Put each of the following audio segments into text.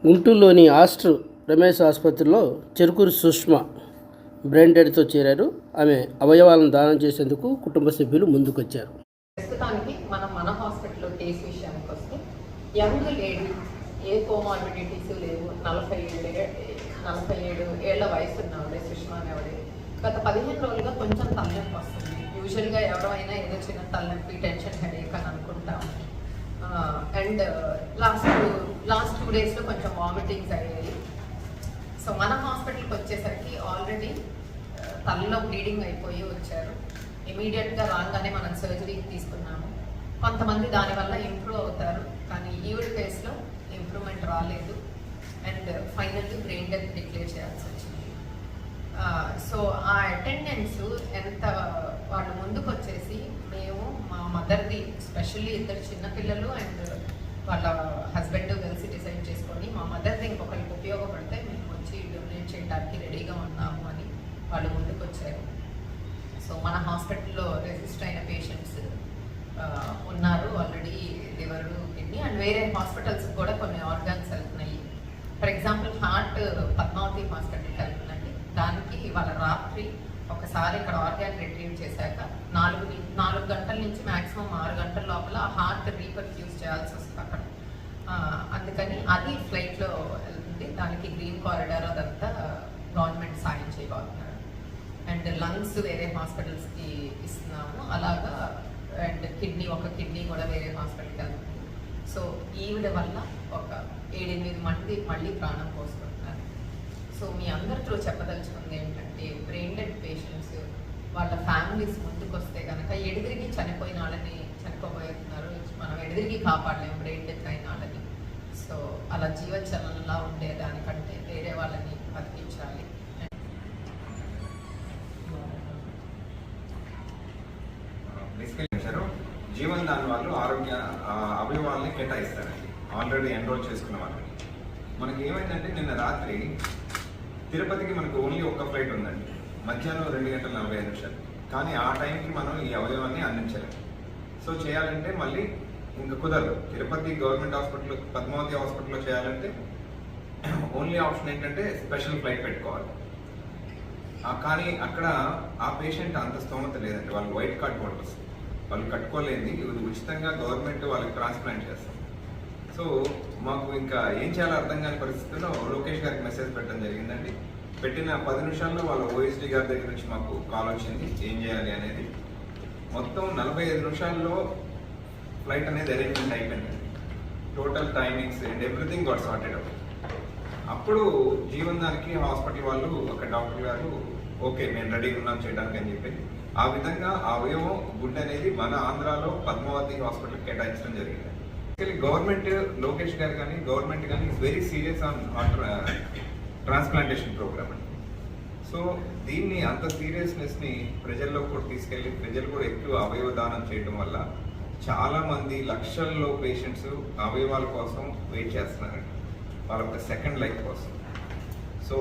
గుంటూరులోని ఆస్టర్ రమేష్ ఆసుపత్రిలో చెరుకూరి సుష్మ బ్రెయిన్ డెడ్తో చేరారు. ఆమె అవయవాలను దానం చేసేందుకు కుటుంబ సభ్యులు ముందుకొచ్చారు. ప్రస్తుతానికి మన హాస్పిటల్లో కేసు విషయానికి వస్తే యంగ్ లేడీ, ఏ కోమార్బిడిటీస్ లేవు, 47 ఏళ్ల వయసు ఉన్నవాడే సుష్మ అనేవాడే. గత 15 రోజులుగా కొంచెం తలనొప్పి వస్తుంది. యూజువల్గా ఎవరైనా ఏదో చిన్న తలనొప్పి, టెన్షన్, హెడేక్ అని అనుకుంటాం. అండ్ లాస్ట్ 2 డేస్లో కొంచెం వామిటింగ్స్ అయ్యాయి. సో మన హాస్పిటల్కి వచ్చేసరికి ఆల్రెడీ తలలో బ్లీడింగ్ అయిపోయి వచ్చారు. ఇమీడియట్గా రాగానే మనం సర్జరీకి తీసుకున్నాము. కొంతమంది దానివల్ల ఇంప్రూవ్ అవుతారు, కానీ ఈవిడ కేసులో ఇంప్రూవ్మెంట్ రాలేదు. And finally brain death declare చేయాల్సి వచ్చింది. సో ఆ అటెండెన్స్ ఎంత వాళ్ళు ముందుకు వచ్చేసి మేము మా మదర్ది, స్పెషల్లీ 2 చిన్నపిల్లలు అండ్ వాళ్ళ హస్బెండ్ కలిసి డిసైడ్ చేసుకొని మా మదర్ది ఇంకొకరికి ఉపయోగపడితే మేము వచ్చి డొనేట్ చేయడానికి రెడీగా ఉన్నాము అని వాళ్ళు ముందుకు వచ్చారు. సో మన హాస్పిటల్లో రిజిస్టర్ అయిన పేషెంట్స్ ఉన్నారు ఆల్రెడీ, లివర్, కిడ్నీ అండ్ వేరే హాస్పిటల్స్ కూడా కొన్ని ఆర్గాన్స్ వెళ్తున్నాయి. ఫర్ ఎగ్జాంపుల్ హార్ట్ పద్మావతి హాస్పిటల్కి వెళ్తుందండి. దానికి ఇవాళ రాత్రి ఒకసారి ఇక్కడ ఆర్గాన్ రిట్రీవ్ చేశాక 4 గంటల నుంచి మ్యాక్సిమం 6 గంటల లోపల హార్ట్ రీపర్ఫ్యూజ్ చేయాల్సి వస్తుంది అక్కడ. అందుకని అది ఫ్లైట్లో వెళ్తుంది. దానికి గ్రీన్ కారిడార్ అదంతా గవర్నమెంట్ సాయం చేయబోతున్నారు. అండ్ లంగ్స్ వేరే హాస్పిటల్స్కి ఇస్తున్నాము అలాగా. అండ్ ఒక కిడ్నీ కూడా వేరే హాస్పిటల్కి వెళ్తుంది. సో ఈవిడ వల్ల ఒక 7-8 మంది మళ్ళీ ప్రాణం పోసుకుంటున్నారు. సో మీ అందరితో చెప్పదలుచుకుంది ఏంటంటే, బ్రెయిన్ డెడ్ పేషెంట్స్ వాళ్ళ ఫ్యామిలీస్ ముందుకు వస్తే కనుక ఎడిదిరిగి చనిపోయిన వాళ్ళని చనిపోబోతున్నారు. మనం ఎడిదిరిగి కాపాడలేము బ్రెయిన్ డెత్ అయిన వాళ్ళని. సో అలా జీవచలంలా ఉండేదానికంటే వేరే వాళ్ళని బతికించాలి. జీవన్ దాని వాళ్ళు ఆరోగ్య అవయవాల్ని కేటాయిస్తారండి ఆల్రెడీ ఎన్రోల్ చేసుకున్న వాళ్ళకి. మనకి ఏమైందంటే నిన్న రాత్రి తిరుపతికి మనకు ఓన్లీ ఒక ఫ్లైట్ ఉందండి, మధ్యాహ్నం 2:45. కానీ ఆ టైంకి మనం ఈ అవయవాన్ని అందించలేము. సో చేయాలంటే మళ్ళీ ఇంకా కుదరదు. తిరుపతి గవర్నమెంట్ హాస్పిటల్, పద్మావతి హాస్పిటల్లో చేయాలంటే ఓన్లీ ఆప్షన్ ఏంటంటే స్పెషల్ ఫ్లైట్ పెట్టుకోవాలి. కానీ అక్కడ ఆ పేషెంట్ అంత స్తోమత లేదండి. వాళ్ళు వైట్ కార్డ్ హోల్డర్స్, వాళ్ళు కట్టుకోలేని ఉచితంగా గవర్నమెంట్ వాళ్ళకి ట్రాన్స్ప్లాంట్ చేస్తాం. సో మాకు ఇంకా ఏం చేయాలో అర్థం కాని పరిస్థితుల్లో లోకేష్ గారికి మెసేజ్ పెట్టడం జరిగిందండి. పెట్టిన 10 నిమిషాల్లో వాళ్ళ ఓఎస్డీ గారి దగ్గర నుంచి మాకు కాల్ వచ్చింది ఏం చేయాలి అనేది. మొత్తం 45 నిమిషాల్లో ఫ్లైట్ అనేది అరేంజ్మెంట్ అయిపోయిందండి. Total timings and everything got sorted out. అప్పుడు జీవన్ దానికి హాస్పిటల్ వాళ్ళు, ఒక డాక్టర్ గారు ఓకే మేము రెడీగా ఉన్నాం చేయడానికి అని చెప్పి, ఆ విధంగా ఆ అవయవం గుడ్ అనేది మన ఆంధ్రాలో పద్మావతి హాస్పిటల్కి కేటాయించడం జరిగింది. గవర్నమెంట్, లోకేష్ గారు కానీ గవర్నమెంట్ కానీ is very serious on transplantation programme అండి. సో దీన్ని అంత సీరియస్నెస్ని ప్రజల్లో కూడా తీసుకెళ్ళి ప్రజలు కూడా ఎక్కువ అవయవ దానం చేయడం వల్ల చాలామంది లక్షల్లో పేషెంట్స్ అవయవాల కోసం వెయిట్ చేస్తున్నారండి, వాళ్ళ ఒక సెకండ్ లైఫ్ కోసం. సో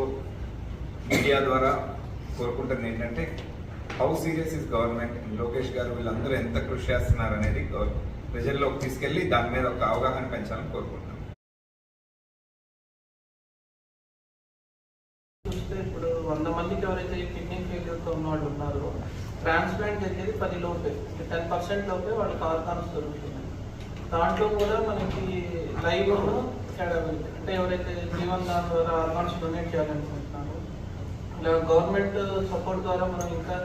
మీడియా ద్వారా కోరుకుంటుంది ఏంటంటే, how serious is government, Lokesh గారు వీళ్ళందరూ ఎంత కృషి చేస్తున్నారు అనేది ప్రజల్లోకి తీసుకెళ్లి దాని మీద ఒక అవగాహన పెంచాలని కోరుకుంటున్నాం. చూస్తే ఇప్పుడు 100 మందికి ఎవరైతే కిడ్నీ ఫెయిల్యూర్తో ఉన్న వాళ్ళు ఉన్నారో, ట్రాన్స్ప్లాంట్ జరిగేది 10 లోపే, 10% లోపే వాళ్ళకి ఆర్గాన్స్ దొరుకుతున్నాయి. దాంట్లో కూడా మనకి లైవ్ అంటే ఎవరైతే జీవన్ దాని ద్వారా ఆర్గాన్స్ డొనేట్ చేయాలనుకుంటున్నారో, ఇలా గవర్నమెంట్ సపోర్ట్ ద్వారా మనం ఇంకా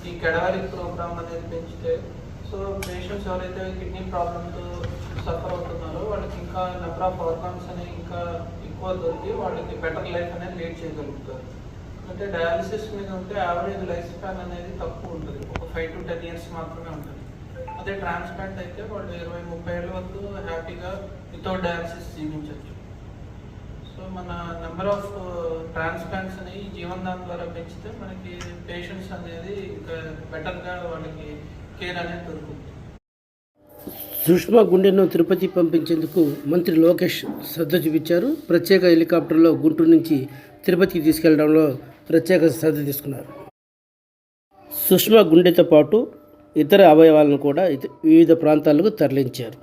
ఈ కెడవరిక్ ప్రోగ్రామ్ అనేది పెంచితే, సో పేషెంట్స్ ఎవరైతే కిడ్నీ ప్రాబ్లమ్తో సఫర్ అవుతున్నారో వాళ్ళకి ఇంకా నెంబర్ ఆఫ్ ఆర్గాన్స్ అనేవి ఇంకా ఎక్కువ దొరికి వాళ్ళకి బెటర్ లైఫ్ అనేది లీడ్ చేయగలుగుతారు. అంటే డయాలిసిస్ మీద ఉంటే యావరేజ్ లైఫ్ స్పాన్ అనేది తక్కువ ఉంటుంది, ఒక 5 to 10 years మాత్రమే ఉంటుంది. అదే ట్రాన్స్ప్లాంట్ అయితే వాళ్ళు 20-30 ఏళ్ళ వరకు హ్యాపీగా వితౌట్ డయాలిసిస్ జీవించవచ్చు. సో మన నెంబర్ ఆఫ్ ట్రాన్స్ప్లాంట్స్ అనేవి జీవన్ దాన్ ద్వారా పెంచితే మనకి పేషెంట్స్ అనేది ఇంకా బెటర్గా వాళ్ళకి కేర్ అనేది దొరుకుతుంది. సుష్మ గుండెను తిరుపతి పంపించేందుకు మంత్రి లోకేష్ శ్రద్ధ చూపించారు. ప్రత్యేక హెలికాప్టర్లో గుంటూరు నుంచి తిరుపతికి తీసుకెళ్లడంలో ప్రత్యేక శ్రద్ధ తీసుకున్నారు. సుష్మ గుండెతో పాటు ఇతర అవయవాలను కూడా వివిధ ప్రాంతాలకు తరలించారు.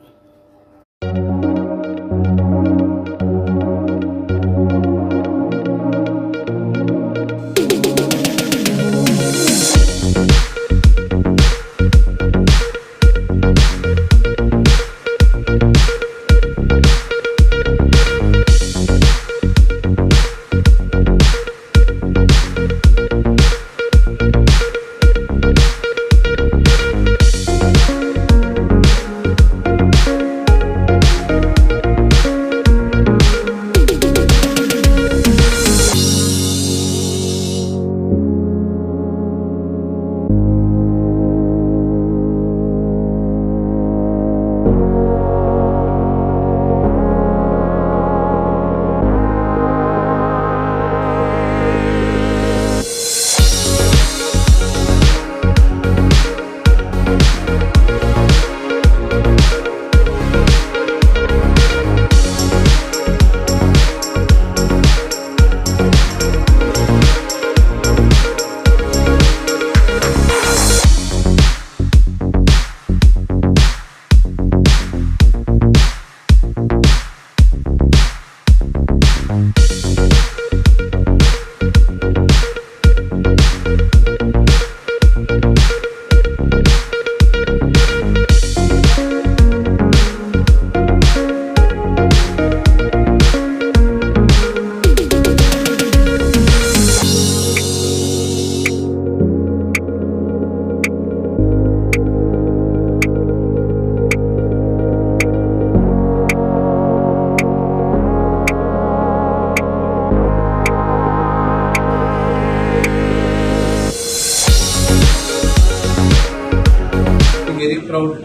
very proud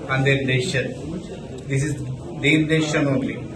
on their decision. This is their decision only.